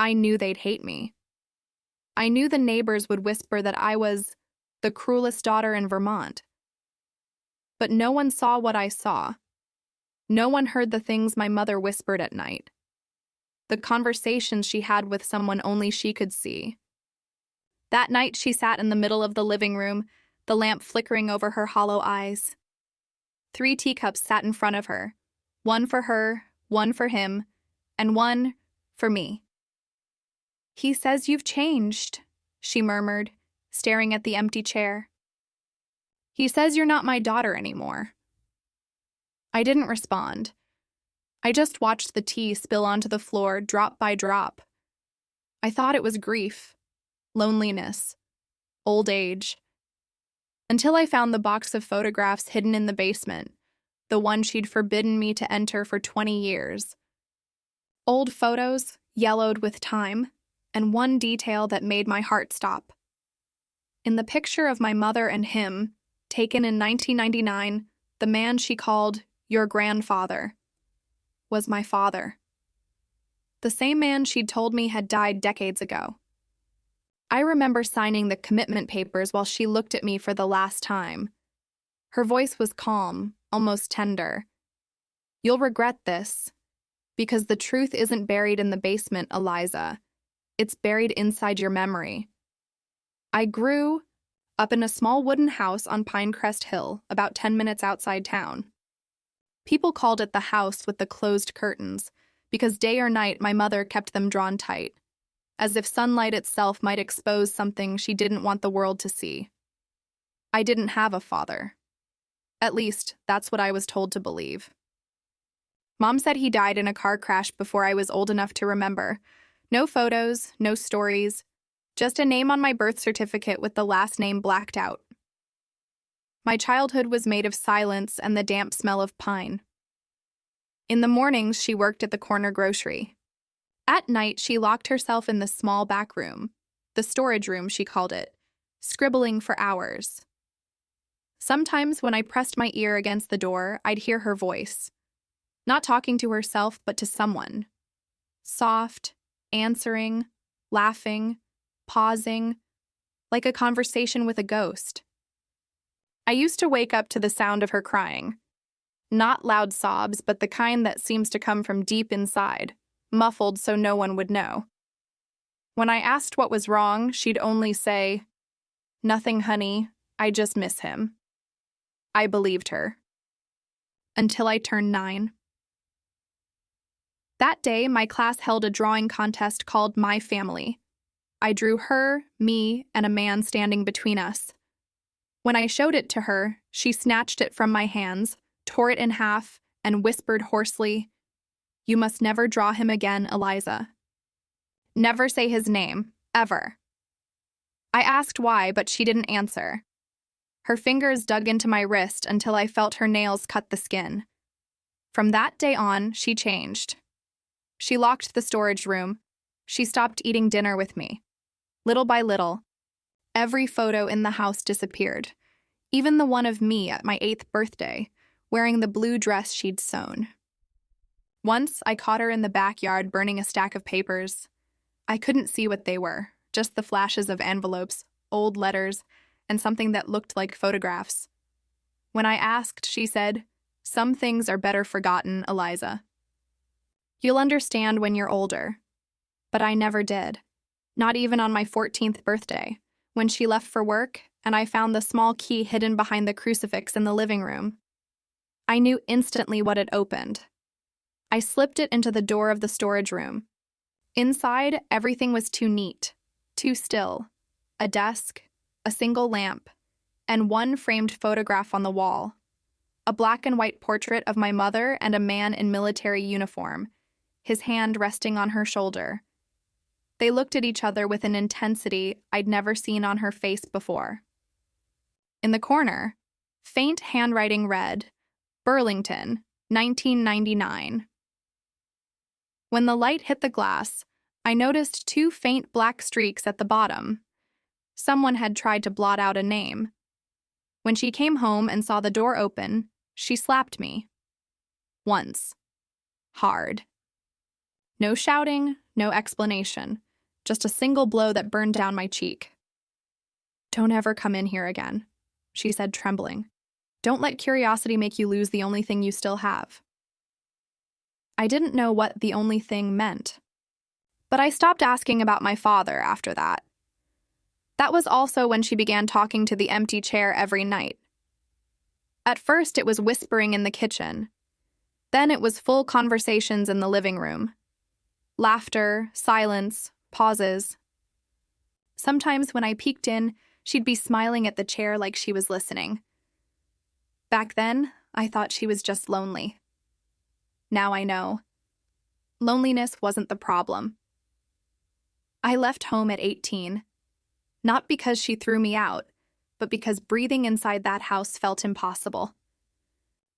I knew they'd hate me. I knew the neighbors would whisper that I was the cruelest daughter in Vermont. But no one saw what I saw. No one heard the things my mother whispered at night. The conversations she had with someone only she could see. That night she sat in the middle of the living room, the lamp flickering over her hollow eyes. 3 teacups sat in front of her, one for her, one for him, and one for me. "He says you've changed," she murmured, staring at the empty chair. "He says you're not my daughter anymore." I didn't respond. I just watched the tea spill onto the floor drop by drop. I thought it was grief, loneliness, old age. Until I found the box of photographs hidden in the basement, the one she'd forbidden me to enter for 20 years. Old photos, yellowed with time, and one detail that made my heart stop. In the picture of my mother and him, taken in 1999, the man she called "your grandfather" was my father. The same man she'd told me had died decades ago. I remember signing the commitment papers while she looked at me for the last time. Her voice was calm, almost tender. "You'll regret this, because the truth isn't buried in the basement, Eliza. It's buried inside your memory." I grew up in a small wooden house on Pinecrest Hill, about 10 minutes outside town. People called it the house with the closed curtains, because day or night my mother kept them drawn tight, as if sunlight itself might expose something she didn't want the world to see. I didn't have a father. At least, that's what I was told to believe. Mom said he died in a car crash before I was old enough to remember. No photos, no stories, just a name on my birth certificate with the last name blacked out. My childhood was made of silence and the damp smell of pine. In the mornings, she worked at the corner grocery. At night, she locked herself in the small back room, the storage room she called it, scribbling for hours. Sometimes when I pressed my ear against the door, I'd hear her voice, not talking to herself but to someone. Soft, answering, laughing, pausing, like a conversation with a ghost. I used to wake up to the sound of her crying. Not loud sobs, but the kind that seems to come from deep inside, muffled so no one would know. When I asked what was wrong, she'd only say, "Nothing, honey, I just miss him." I believed her. Until I turned 9. That day, my class held a drawing contest called My Family. I drew her, me, and a man standing between us. When I showed it to her, she snatched it from my hands, tore it in half, and whispered hoarsely, "You must never draw him again, Eliza. Never say his name, ever." I asked why, but she didn't answer. Her fingers dug into my wrist until I felt her nails cut the skin. From that day on, she changed. She locked the storage room. She stopped eating dinner with me. Little by little, every photo in the house disappeared, even the one of me at my 8th birthday, wearing the blue dress she'd sewn. Once, I caught her in the backyard burning a stack of papers. I couldn't see what they were, just the flashes of envelopes, old letters, and something that looked like photographs. When I asked, she said, "Some things are better forgotten, Eliza. You'll understand when you're older." But I never did. Not even on my 14th birthday, when she left for work and I found the small key hidden behind the crucifix in the living room. I knew instantly what it opened. I slipped it into the door of the storage room. Inside, everything was too neat, too still. A desk, a single lamp, and one framed photograph on the wall. A black and white portrait of my mother and a man in military uniform, his hand resting on her shoulder. They looked at each other with an intensity I'd never seen on her face before. In the corner, faint handwriting read, "Burlington, 1999. When the light hit the glass, I noticed 2 faint black streaks at the bottom. Someone had tried to blot out a name. When she came home and saw the door open, she slapped me. Once. Hard. No shouting, no explanation, just a single blow that burned down my cheek. "Don't ever come in here again," she said, trembling. "Don't let curiosity make you lose the only thing you still have." I didn't know what the only thing meant, but I stopped asking about my father after that. That was also when she began talking to the empty chair every night. At first, it was whispering in the kitchen. Then it was full conversations in the living room. Laughter, silence, pauses. Sometimes when I peeked in, she'd be smiling at the chair like she was listening. Back then, I thought she was just lonely. Now I know. Loneliness wasn't the problem. I left home at 18, not because she threw me out, but because breathing inside that house felt impossible.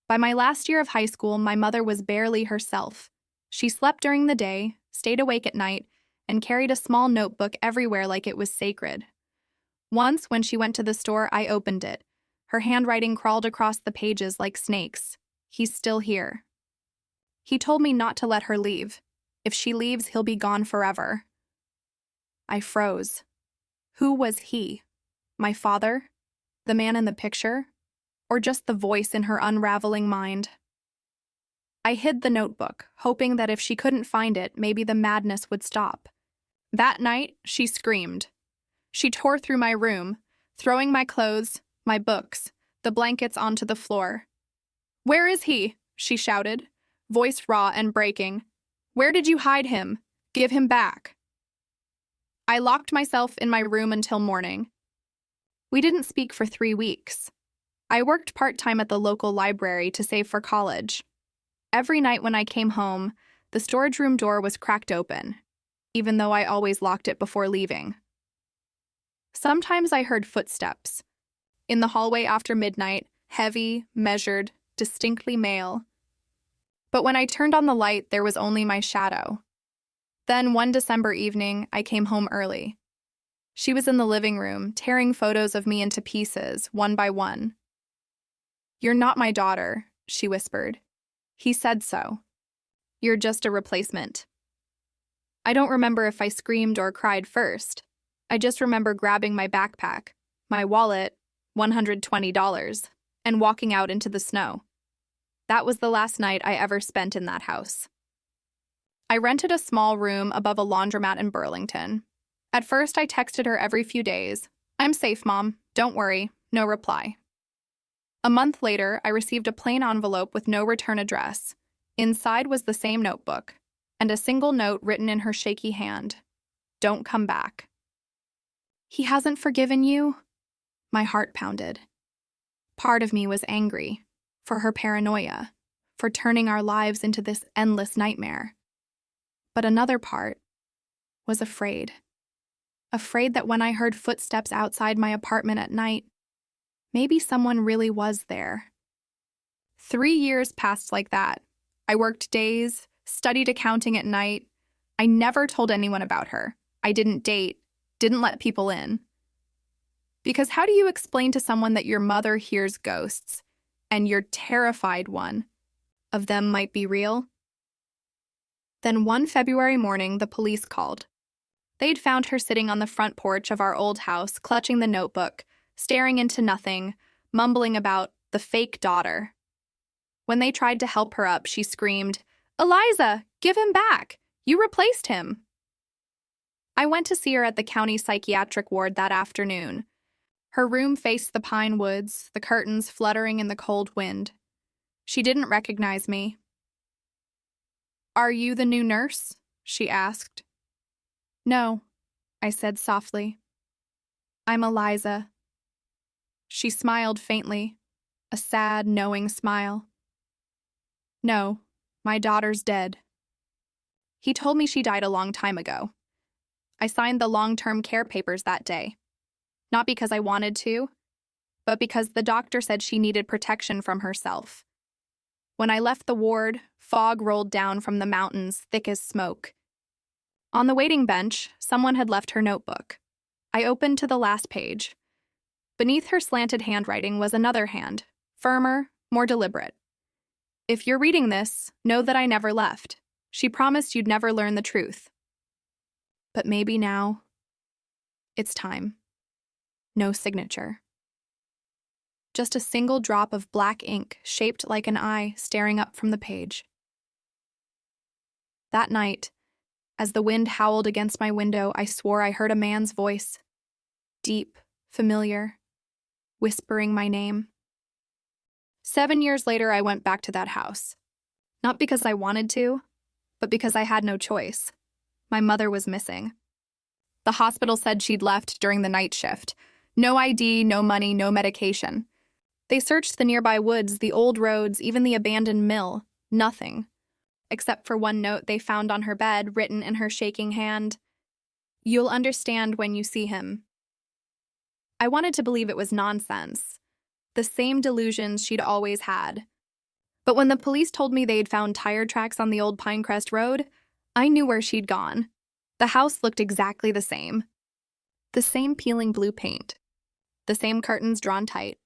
By my last year of high school, my mother was barely herself. She slept during the day, stayed awake at night, and carried a small notebook everywhere like it was sacred. Once, when she went to the store, I opened it. Her handwriting crawled across the pages like snakes. "He's still here." He told me not to let her leave. If she leaves, he'll be gone forever. I froze. Who was he? My father? The man in the picture? Or just the voice in her unraveling mind? I hid the notebook, hoping that if she couldn't find it, maybe the madness would stop. That night, she screamed. She tore through my room, throwing my clothes, my books, the blankets onto the floor. "Where is he?" she shouted, voice raw and breaking. "Where did you hide him? Give him back." I locked myself in my room until morning. We didn't speak for 3 weeks. I worked part-time at the local library to save for college. Every night when I came home, the storage room door was cracked open, even though I always locked it before leaving. Sometimes I heard footsteps. In the hallway after midnight, heavy, measured, distinctly male. But when I turned on the light, there was only my shadow. Then one December evening, I came home early. She was in the living room, tearing photos of me into pieces, one by one. "You're not my daughter," she whispered. "He said so. You're just a replacement." I don't remember if I screamed or cried first. I just remember grabbing my backpack, my wallet, $120, and walking out into the snow. That was the last night I ever spent in that house. I rented a small room above a laundromat in Burlington. At first, I texted her every few days. "I'm safe, Mom. Don't worry." No reply. A month later, I received a plain envelope with no return address. Inside was the same notebook, and a single note written in her shaky hand. "Don't come back." "He hasn't forgiven you?" My heart pounded. Part of me was angry, for her paranoia, for turning our lives into this endless nightmare. But another part was afraid. Afraid that when I heard footsteps outside my apartment at night, maybe someone really was there. 3 years passed like that. I worked days, studied accounting at night. I never told anyone about her. I didn't date, didn't let people in. Because how do you explain to someone that your mother hears ghosts, and you're terrified one of them might be real? Then one February morning, the police called. They'd found her sitting on the front porch of our old house, clutching the notebook, staring into nothing, mumbling about the fake daughter. When they tried to help her up, she screamed, "Eliza, give him back! You replaced him!" I went to see her at the county psychiatric ward that afternoon. Her room faced the pine woods, the curtains fluttering in the cold wind. She didn't recognize me. "Are you the new nurse?" she asked. "No," I said softly. "I'm Eliza." She smiled faintly, a sad, knowing smile. "No, my daughter's dead." He told me she died a long time ago. I signed the long-term care papers that day. Not because I wanted to, but because the doctor said she needed protection from herself. When I left the ward, fog rolled down from the mountains, thick as smoke. On the waiting bench, someone had left her notebook. I opened to the last page. Beneath her slanted handwriting was another hand, firmer, more deliberate. "If you're reading this, know that I never left. She promised you'd never learn the truth. But maybe now, it's time. No signature. Just a single drop of black ink shaped like an eye staring up from the page. That night, as the wind howled against my window, I swore I heard a man's voice, deep, familiar, whispering my name. 7 years later, I went back to that house. Not because I wanted to, but because I had no choice. My mother was missing. The hospital said she'd left during the night shift. No ID, no money, no medication. They searched the nearby woods, the old roads, even the abandoned mill. Nothing. Except for one note they found on her bed, written in her shaking hand. "You'll understand when you see him." I wanted to believe it was nonsense. The same delusions she'd always had. But when the police told me they'd found tire tracks on the old Pinecrest Road, I knew where she'd gone. The house looked exactly the same. The same peeling blue paint. The same curtains drawn tight.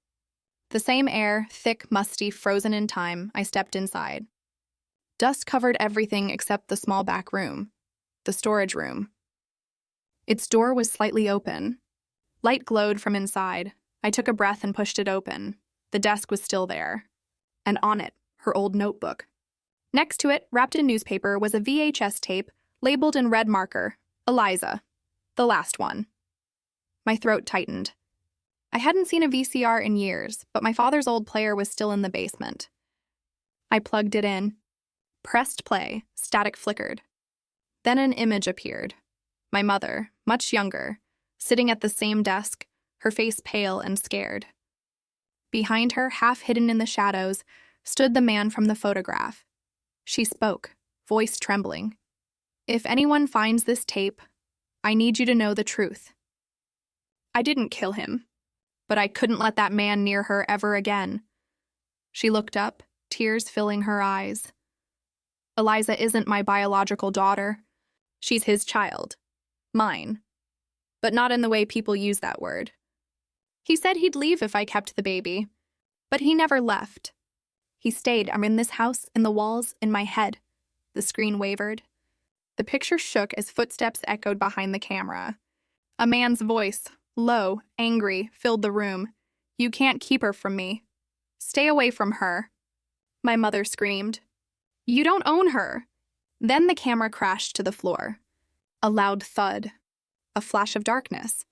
The same air, thick, musty, frozen in time. I stepped inside. Dust covered everything except the small back room, the storage room. Its door was slightly open. Light glowed from inside. I took a breath and pushed it open. The desk was still there. And on it, her old notebook. Next to it, wrapped in newspaper, was a VHS tape labeled in red marker, Eliza, the last one. My throat tightened. I hadn't seen a VCR in years, but my father's old player was still in the basement. I plugged it in. Pressed play, static flickered. Then an image appeared. My mother, much younger, sitting at the same desk, her face pale and scared. Behind her, half hidden in the shadows, stood the man from the photograph. She spoke, voice trembling. "If anyone finds this tape, I need you to know the truth. I didn't kill him, but I couldn't let that man near her ever again." She looked up, tears filling her eyes. "Eliza isn't my biological daughter. She's his child. Mine. But not in the way people use that word. He said he'd leave if I kept the baby, but he never left. He stayed. I'm in this house, in the walls, in my head." The screen wavered. The picture shook as footsteps echoed behind the camera. A man's voice, low, angry, filled the room. "You can't keep her from me. Stay away from her." My mother screamed. "You don't own her." Then the camera crashed to the floor. A loud thud. A flash of darkness.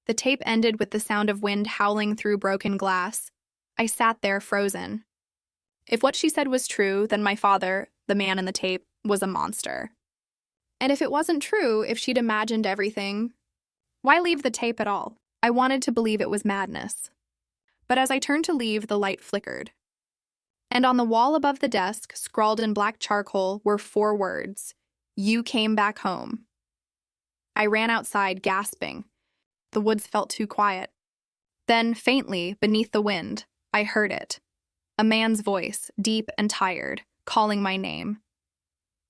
The tape ended with the sound of wind howling through broken glass. I sat there frozen. If what she said was true, then my father, the man in the tape, was a monster. And if it wasn't true, if she'd imagined everything, why leave the tape at all? I wanted to believe it was madness. But as I turned to leave, the light flickered. And on the wall above the desk, scrawled in black charcoal, were 4 words: "You came back home." I ran outside, gasping. The woods felt too quiet. Then, faintly, beneath the wind, I heard it. A man's voice, deep and tired, calling my name.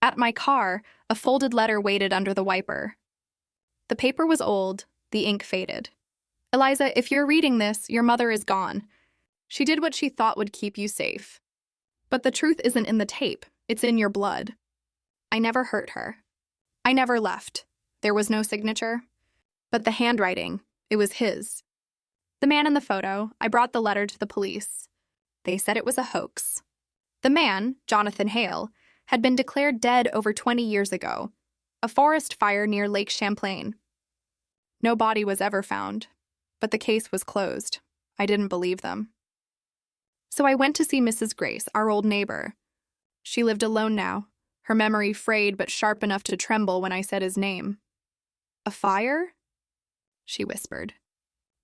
At my car, a folded letter waited under the wiper. The paper was old, the ink faded. "Eliza, if you're reading this, your mother is gone. She did what she thought would keep you safe. But the truth isn't in the tape, it's in your blood. I never hurt her. I never left. There was no signature. But the handwriting, it was his. The man in the photo, I brought the letter to the police. They said it was a hoax. The man, Jonathan Hale, had been declared dead over 20 years ago, a forest fire near Lake Champlain. No body was ever found, but the case was closed. I didn't believe them. So I went to see Mrs. Grace, our old neighbor. She lived alone now, her memory frayed but sharp enough to tremble when I said his name. "A fire?" she whispered.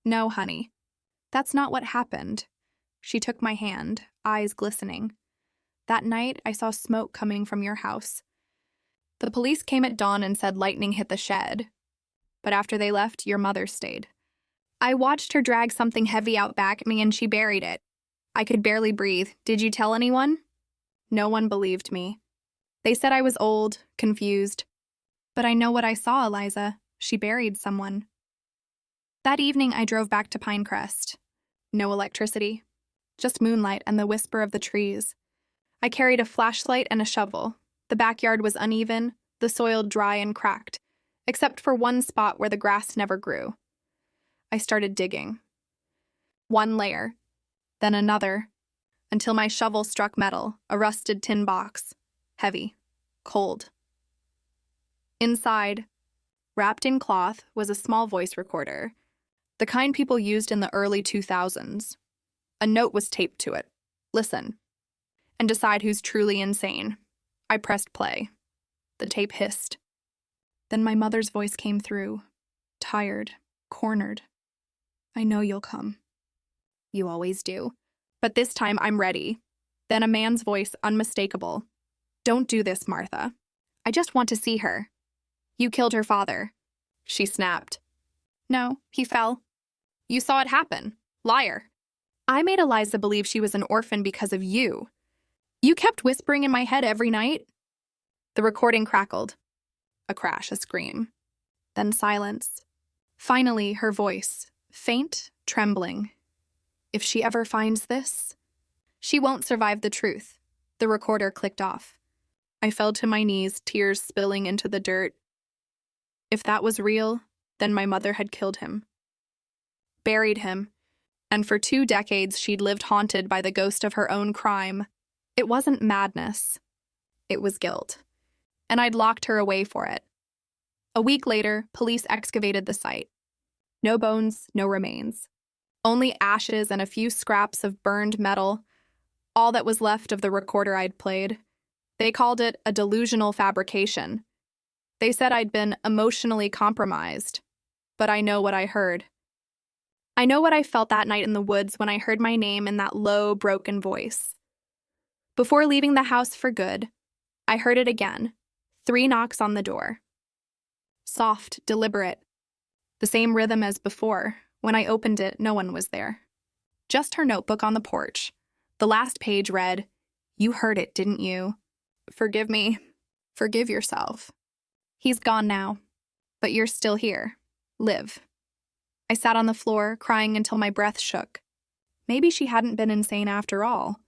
"No, honey. That's not what happened." She took my hand, eyes glistening. "That night, I saw smoke coming from your house. The police came at dawn and said lightning hit the shed. But after they left, your mother stayed. I watched her drag something heavy out back at me and she buried it. I could barely breathe. Did you tell anyone?" No one believed me. They said I was old, confused. But I know what I saw, Eliza. She buried someone. That evening, I drove back to Pinecrest. No electricity, just moonlight and the whisper of the trees. I carried a flashlight and a shovel. The backyard was uneven, the soil dry and cracked, except for one spot where the grass never grew. I started digging. One layer, then another, until my shovel struck metal, a rusted tin box, heavy, cold. Inside, wrapped in cloth, was a small voice recorder, the kind people used in the early 2000s. A note was taped to it. Listen, and decide who's truly insane. I pressed play. The tape hissed. Then my mother's voice came through, tired, cornered. I know you'll come. You always do. But this time I'm ready. Then a man's voice, unmistakable. Don't do this, Martha. I just want to see her. You killed her father. She snapped. No, he fell. You saw it happen. Liar. I made Eliza believe she was an orphan because of you. You kept whispering in my head every night. The recording crackled. A crash, a scream. Then silence. Finally, her voice, faint, trembling. If she ever finds this, she won't survive the truth. The recorder clicked off. I fell to my knees, tears spilling into the dirt. If that was real, then my mother had killed him. Buried him. And for 2 decades she'd lived haunted by the ghost of her own crime. It wasn't madness. It was guilt. And I'd locked her away for it. A week later, police excavated the site. No bones, no remains. Only ashes and a few scraps of burned metal, all that was left of the recorder I'd played. They called it a delusional fabrication. They said I'd been emotionally compromised. But I know what I heard. I know what I felt that night in the woods when I heard my name in that low, broken voice. Before leaving the house for good, I heard it again. 3 knocks on the door. Soft, deliberate. The same rhythm as before. When I opened it, no one was there. Just her notebook on the porch. The last page read, "You heard it, didn't you? Forgive me. Forgive yourself. He's gone now, but you're still here. Live." I sat on the floor, crying until my breath shook. Maybe she hadn't been insane after all.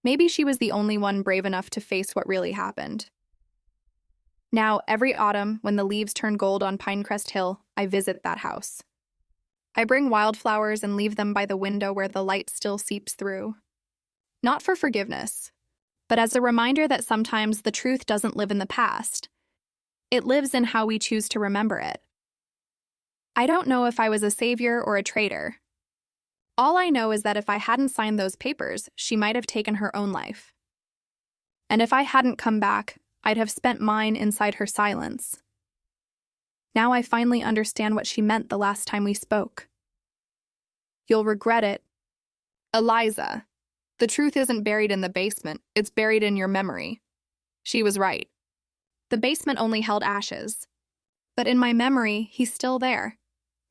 Maybe she was the only one brave enough to face what really happened. Now, every autumn, when the leaves turn gold on Pinecrest Hill, I visit that house. I bring wildflowers and leave them by the window where the light still seeps through. Not for forgiveness, but as a reminder that sometimes the truth doesn't live in the past. It lives in how we choose to remember it. I don't know if I was a savior or a traitor. All I know is that if I hadn't signed those papers, she might have taken her own life. And if I hadn't come back, I'd have spent mine inside her silence. Now I finally understand what she meant the last time we spoke. You'll regret it. Eliza, the truth isn't buried in the basement, it's buried in your memory. She was right. The basement only held ashes. But in my memory, he's still there,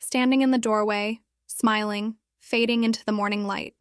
standing in the doorway, smiling, fading into the morning light.